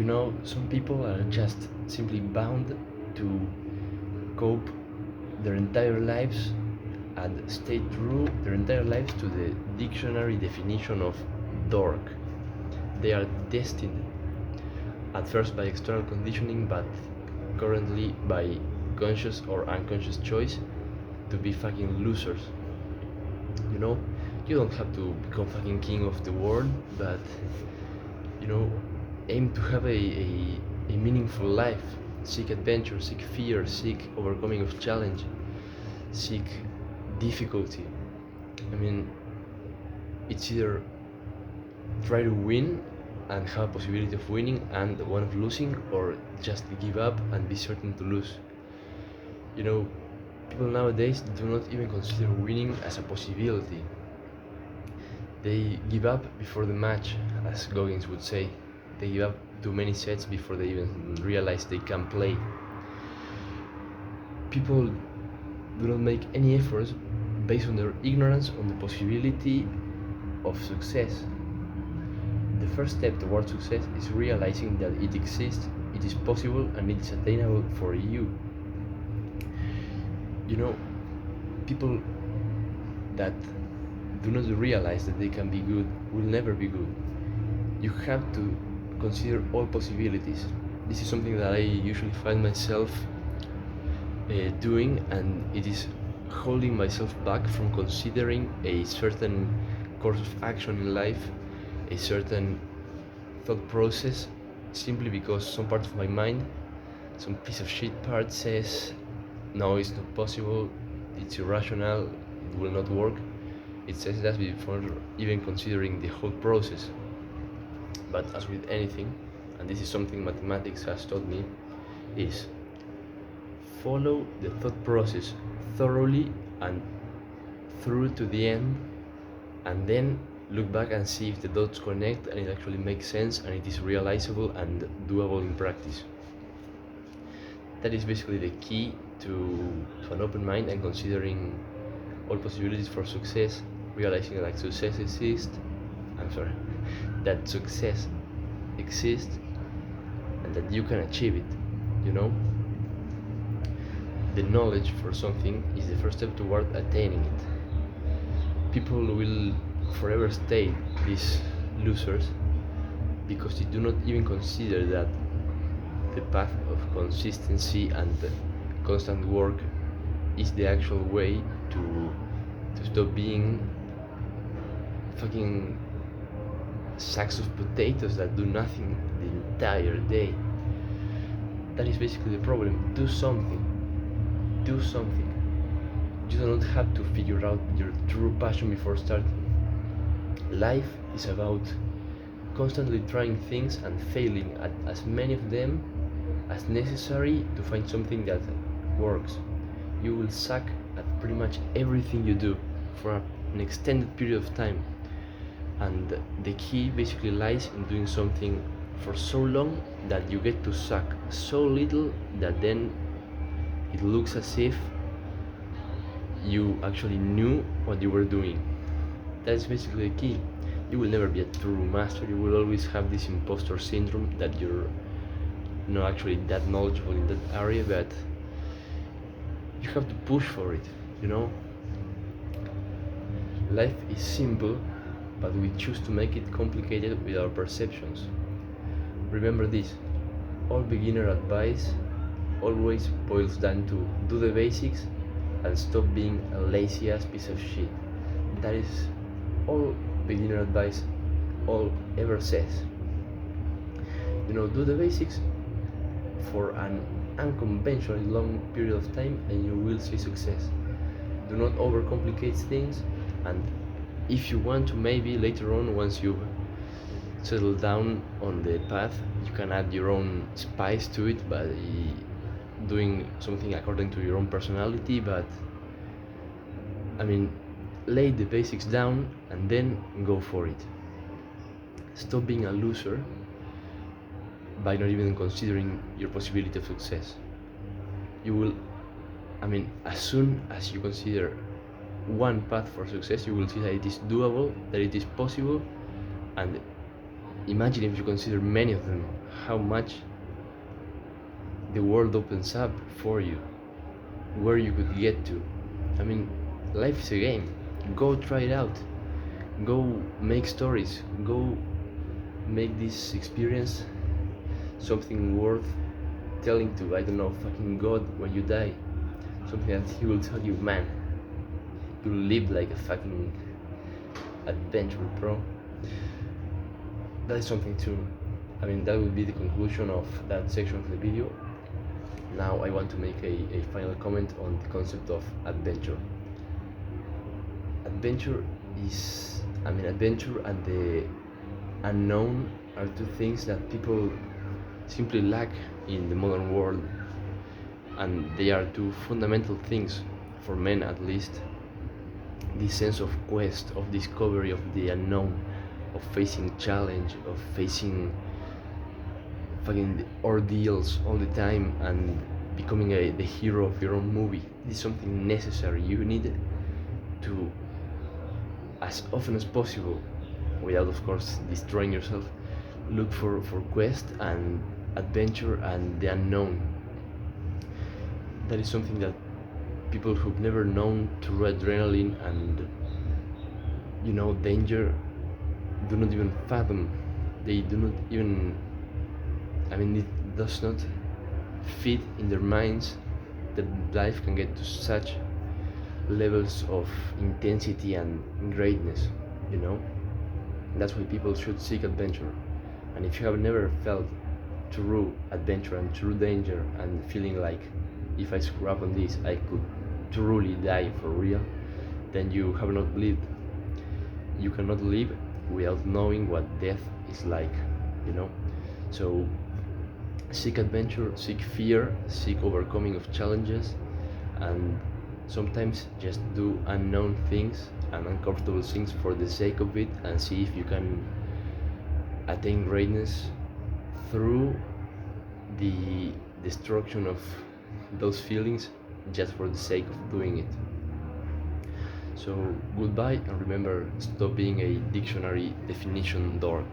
Some people are just simply bound to cope their entire lives and stay true their entire lives to the dictionary definition of DORK. They are destined, at first by external conditioning, but currently by conscious or unconscious choice, to be fucking losers. You know, you don't have to become fucking king of the world, but you know, aim to have a meaningful life. Seek adventure, seek fear, seek overcoming of challenge, seek difficulty. I mean, it's either try to win and have a possibility of winning and one of losing, or just give up and be certain to lose. People nowadays do not even consider winning as a possibility. They give up before the match, as Goggins would say. They give up too many sets before they even realize they can play. People do not make any efforts based on their ignorance on the possibility of success. The first step towards success is realizing that it exists, it is possible, and it is attainable for you. People that do not realize that they can be good will never be good. You have to consider all possibilities. This is something that I usually find myself doing, and it is holding myself back from considering a certain course of action in life, a certain thought process, simply because some part of my mind, some piece of shit part says, no, it's not possible, it's irrational, it will not work. It says that before even considering the whole process. But as with anything, and this is something mathematics has taught me, is follow the thought process thoroughly and through to the end, and then look back and see if the dots connect and it actually makes sense and it is realizable and doable in practice. That is basically the key to an open mind and considering all possibilities for success, realizing that success exists, that success exists and that you can achieve it. The knowledge for something is the first step toward attaining it. People will forever stay these losers because they do not even consider that the path of consistency and constant work is the actual way to stop being fucking sacks of potatoes that do nothing the entire day. That is basically the problem. Do something. You do not have to figure out your true passion before starting. Life is about constantly trying things and failing at as many of them as necessary to find something that works. You will suck at pretty much everything you do for an extended period of time, and the key basically lies in doing something for so long that you get to suck so little that then it looks as if you actually knew what you were doing. That's basically the key. You will never be a true master. You will always have this imposter syndrome that you're not actually that knowledgeable in that area, but you have to push for it. Life is simple, but we choose to make it complicated with our perceptions. Remember this: all beginner advice always boils down to do the basics and stop being a lazy ass piece of shit. That is all beginner advice all ever says. Do the basics for an unconventionally long period of time and you will see success. Do not overcomplicate things, and if you want to, maybe later on, once you settle down on the path, you can add your own spice to it by doing something according to your own personality. But lay the basics down and then go for it. Stop being a loser by not even considering your possibility of success. You will, as soon as you consider one path for success, you will see that it is doable, that it is possible, and imagine if you consider many of them, how much the world opens up for you, where you could get to. I mean, life is a game. Go try it out. Go make stories. Go make this experience something worth telling to, I don't know, fucking God when you die. Something that He will tell you, man, you live like a fucking adventure, bro. That is something to, I mean, that would be the conclusion of that section of the video. Now I want to make a final comment on the concept of adventure. Adventure is, I mean, adventure and the unknown are two things that people simply lack in the modern world, and they are two fundamental things for men, at least. This sense of quest, of discovery, of the unknown, of facing challenge, of facing fucking ordeals all the time and becoming the hero of your own movie. This is something necessary. You need to, as often as possible, without of course destroying yourself, look for quest and adventure and the unknown. That is something that people who've never known true adrenaline and, you know, danger do not even fathom. They do not even, I mean, it does not fit in their minds that life can get to such levels of intensity and greatness, you know? That's why people should seek adventure. And if you have never felt true adventure and true danger and feeling like, if I screw up on this, I could truly die for real, then you have not lived. You cannot live without knowing what death is like, you know? So seek adventure, seek fear, seek overcoming of challenges, and sometimes just do unknown things and uncomfortable things for the sake of it, and see if you can attain greatness through the destruction of those feelings just for the sake of doing it. So goodbye, and remember, stop being a dictionary definition dork.